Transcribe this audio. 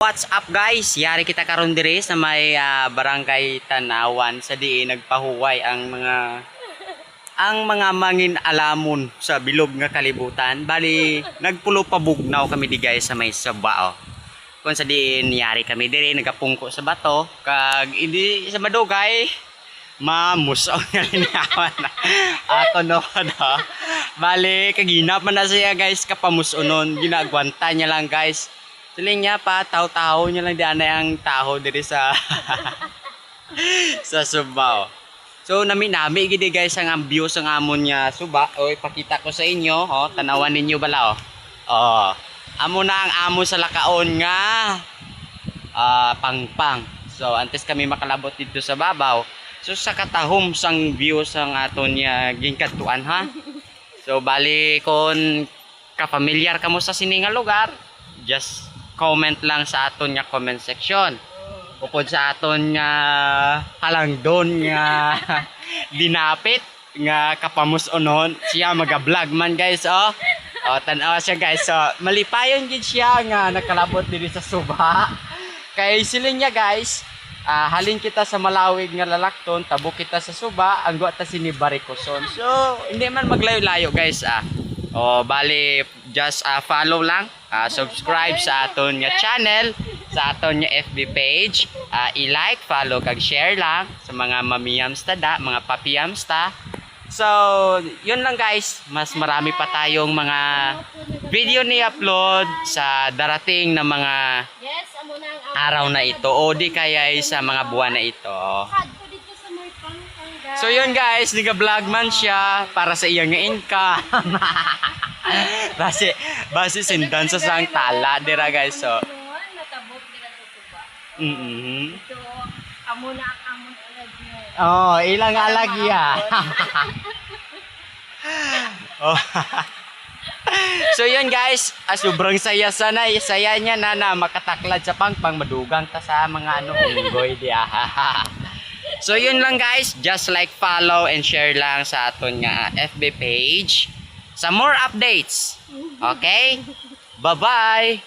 What's up guys? Yari kita karon dire sa may barangay Tanawan sa diin nagpahuway ang mga mangin alamon sa bilog nga kalibutan. Bali nagpulo pa bugnaw kami di guys sa may Sabao. Kung sa diin yari kami dire nagapungko sa bato kag hindi sa madugay mamusaw nga linawan. Ato no da. Bali kaginap man na siya guys kapamusunon ginagwanta niya lang guys. Siling niya pa, taho-taho niya lang diyan ang taho diri sa sa Subao. So nami gid guys ang views ang amon niya suba. O ipakita ko sa inyo, tanawan ninyo bala oh. Oh, amo na ang amo sa lakaon nga pangpang. So antes kami makalabot dito sa babaw. So sa katahom sang views ang aton niya gingkadtuan ha. So bali kon ka-familiar kamo sa sini nga lugar, just comment lang sa aton nga comment section. Upod sa aton nga halangdon nga dinapit nga kapamusonon siya maga-vlog man guys oh. Oh tan-aw siya guys. So malipayon gid siya nga nakalabot diri sa suba. Kay siling niya guys, halin kita sa malawig nga lalakton, tabo kita sa suba, anggo ta sini Barikoson. So hindi man maglayo-layo guys Oh, bali just follow lang, subscribe sa aton nga channel, sa aton nga FB page, i-like, follow kag share lang sa mga mamiyamsta da, mga papiyamsta. So, yun lang guys, mas marami pa tayong mga video ni upload sa darating na mga araw na ito o di kaya sa mga buwan na ito. So yun guys, niga-vlog man siya para sa iyang income. base sindan sa sang tala dira guys. So natabot dira sa suba. Ito amo na ang amon alagya. Oh, ilang alagya. Oh. So yun guys, sobrang saya sana, saya niya na makataklad sa pangpang madugang ta sa mga unggoy diya. So yun lang guys, just like, follow and share lang sa aton nga FB page sa more updates. Okay? Bye-bye!